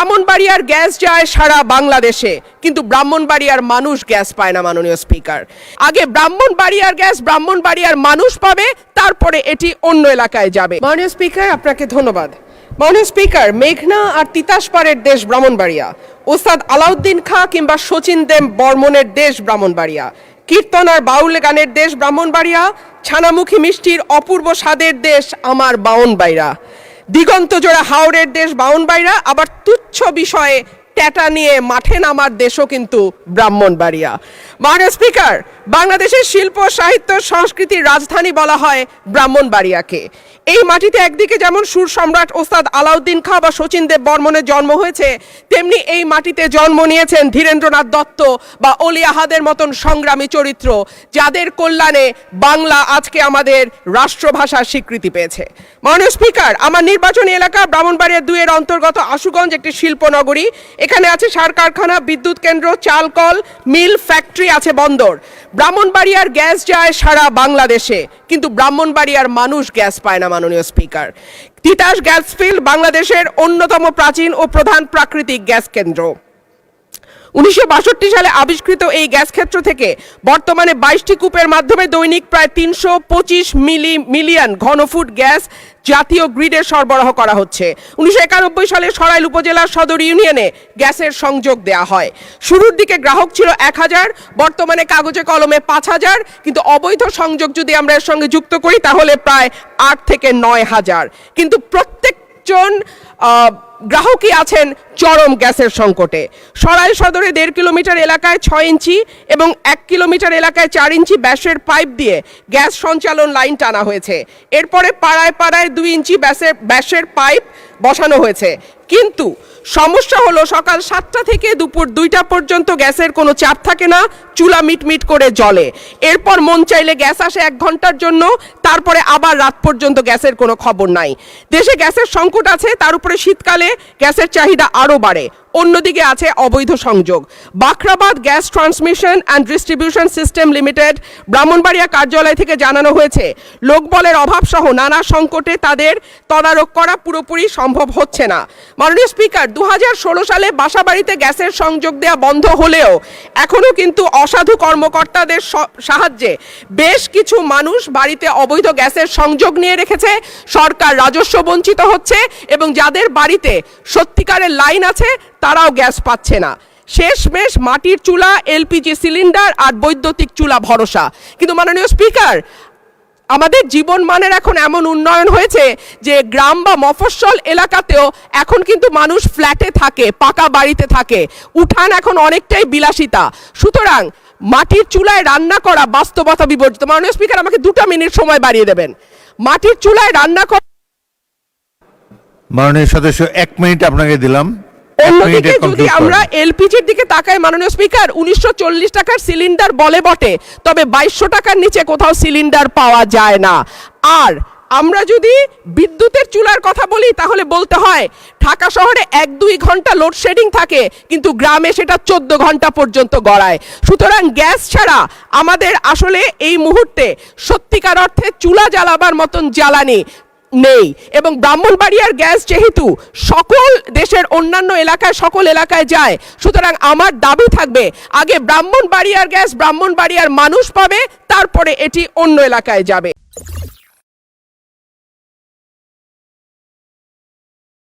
ব্রাহ্মণবাড়িয়ার গ্যাস যায় সারা বাংলাদেশে, কিন্তু ব্রাহ্মণবাড়িয়ার মানুষ গ্যাস পায় না। মাননীয় স্পিকার, আগে ব্রাহ্মণবাড়িয়ার গ্যাস ব্রাহ্মণবাড়িয়ার মানুষ পাবে, তারপরে এটি অন্য এলাকায় যাবে। মাননীয় স্পিকার, আপনাকে ধন্যবাদ। মাননীয় স্পিকার, মেঘনা আর তিতাস পাড়ের দেশ ব্রাহ্মণবাড়িয়া, ওস্তাদ আলাউদ্দিন খাঁ কিংবা শচীন দেব বর্মনের দেশ ব্রাহ্মণবাড়িয়া, কীর্তন আর বাউল গানের দেশ ব্রাহ্মণবাড়িয়া, ছানামুখী মিষ্টির অপূর্ব স্বাদের দেশ আমার বাউনবাড়িয়া, দিগন্ত জোড়া হাওড়ের দেশ বাউনবাড়িয়া, আবার তুচ্ছ বিষয়ে ট্যাটা নিয়ে মাঠে নামার দেশও কিন্তু ব্রাহ্মণবাড়িয়া। মাননীয় স্পিকার, বাংলাদেশের শিল্প সাহিত্য সংস্কৃতির রাজধানী বলা হয় ব্রাহ্মণবাড়িয়াকে। এই মাটিতে একদিকে যেমন সুর সম্রাট ওস্তাদ আলাউদ্দিন খাঁ বা শচীন দেব বর্মনের জন্ম হয়েছে, তেমনি এই মাটিতে জন্ম নিয়েছেন ধীরেন্দ্রনাথ দত্ত বা অলি আহাদের মতন সংগ্রামী চরিত্র, যাদের কল্যাণে বাংলা আজকে আমাদের রাষ্ট্রভাষার স্বীকৃতি পেয়েছে। মাননীয় স্পিকার, আমার নির্বাচনী এলাকা ব্রাহ্মণবাড়িয়া 2 এর অন্তর্গত আশুগঞ্জ একটি শিল্পনগরী। এখানে আছে সার কারখানা, বিদ্যুৎ কেন্দ্র, চাল কল, মিল, ফ্যাক্টরি, আছে বন্দর। ব্রাহ্মণবাড়িয়ার গ্যাস যায় সারা বাংলাদেশে, কিন্তু ব্রাহ্মণবাড়িয়ার মানুষ গ্যাস পায় না। মাননীয় স্পিকার, তিতাস গ্যাস ফিল্ড বাংলাদেশের অন্যতম প্রাচীন ও প্রধান প্রাকৃতিক গ্যাস কেন্দ্র। 1962 সালে আবিষ্কৃত এই গ্যাস ক্ষেত্র থেকে বর্তমানে 22টি কূপের মাধ্যমে দৈনিক প্রায় 325 মিলিয়ন ঘনফুট গ্যাস জাতীয় গ্রিডে সরবরাহ করা হচ্ছে। 1991 সালে সরাইল উপজেলার সদর ইউনিয়নে গ্যাসের সংযোগ দেয়া হয়। শুরুর দিকে গ্রাহক ছিল 1000, বর্তমানে কাগজে কলমে 5000, কিন্তু অবৈধ সংযোগ যদি আমরা এর সঙ্গে যুক্ত করি তাহলে প্রায় 8 থেকে 9000। কিন্তু প্রত্যেকজন গ্রাহকই আছেন চরম গ্যাসের সংকটে। সরাইল সদরে 1.5 কিলোমিটার এলাকায় 6 ইঞ্চি এবং 1 কিলোমিটার এলাকায় 4 ইঞ্চি ব্যাসের পাইপ দিয়ে গ্যাস সঞ্চালন লাইন টানা হয়েছে। এরপরে পাড়ায় পাড়ায় 2 ইঞ্চি ব্যাসের পাইপ বসানো হয়েছে। কিন্তু সমস্যা হলো সকাল 7টা থেকে দুপুর 2টা পর্যন্ত গ্যাসের কোনো চাপ থাকে না, চুলা মিটমিট করে জ্বলে। এরপর মন চাইলে গ্যাস আসে 1 ঘন্টার জন্য, তারপরে আবার রাত পর্যন্ত গ্যাসের কোনো খবর নাই। দেশে গ্যাসের সংকট আছে, তার উপরে শীতকালে গ্যাসের চাহিদা আরও বাড়ে। অন্যদিকে আছে অবৈধ সংযোগ। Bakhrabad gas transmission and distribution system limited Brahmanbaria কার্যালয় থেকে জানানো হয়েছে, লোকবলের অভাব সহ নানা সংকটে তাদের তদারক করা পুরোপুরি সম্ভব হচ্ছে না। মাননীয় স্পিকার, 2016 সালে বাসাবাড়িতে গ্যাসের সংযোগ দেওয়া বন্ধ হলেও এখনও কিন্তু অসাধু কর্মকর্তাদের সাহায্যে বেশ কিছু মানুষ বাড়িতে অবৈধ গ্যাসের সংযোগ নিয়ে রেখেছে। সরকার রাজস্ব বঞ্চিত হচ্ছে এবং যাদের বাড়িতে সত্যিকারের লাইন আছে তারাও গ্যাস পাচ্ছে না। শেষমেশ মাটির চুলা, এলপিজি সিলিন্ডার আর বৈদ্যুতিক চুলা ভরসা। কিন্তু মাননীয় স্পিকার, আমাদের জীবন মানের এখন এমন উন্নয়ন হয়েছে যে গ্রাম বা মফস্বল এলাকাতেও এখন কিন্তু মানুষ ফ্ল্যাটে থাকে, পাকা বাড়িতে থাকে, উঠান এখন অনেকটাই বিলাসিতা। সুতরাং মাটির চুলায় রান্না করা বাস্তবতা বিবর্জিত। মাননীয় স্পিকার, আমাকে 2 মিনিট সময় বাড়িয়ে দেবেন। মাটির চুলায় রান্না করা, মাননীয় সদস্য 1 মিনিট আপনাকে দিলাম। অন্যদিকে যদি আমরা এলপিজির দিকে তাকাই মাননীয় স্পিকার, 1940 টাকার সিলিন্ডার বলে বটে, তবে 2200 টাকার নিচে কোথাও সিলিন্ডার পাওয়া যায় না। আর আমরা যদি বিদ্যুতের চুলার কথা বলি তাহলে বলতে হয় ঢাকা শহরে 1-2 ঘন্টা লোডশেডিং থাকে, কিন্তু গ্রামে সেটা 14 ঘন্টা পর্যন্ত গড়ায়। সুতরাং গ্যাস ছাড়া আমাদের আসলে এই মুহূর্তে সত্যিকার অর্থে চুলা জ্বালাবার মতন জ্বালানি নেই। এবং ব্রাহ্মণবাড়িয়ার গ্যাস যেহেতু সকল দেশের অন্যান্য এলাকায় সকল এলাকায় যায়, সুতরাং আমার দাবি থাকবে আগে ব্রাহ্মণবাড়িয়ার গ্যাস ব্রাহ্মণবাড়িয়ার মানুষ পাবে, তারপরে এটি অন্য এলাকায় যাবে।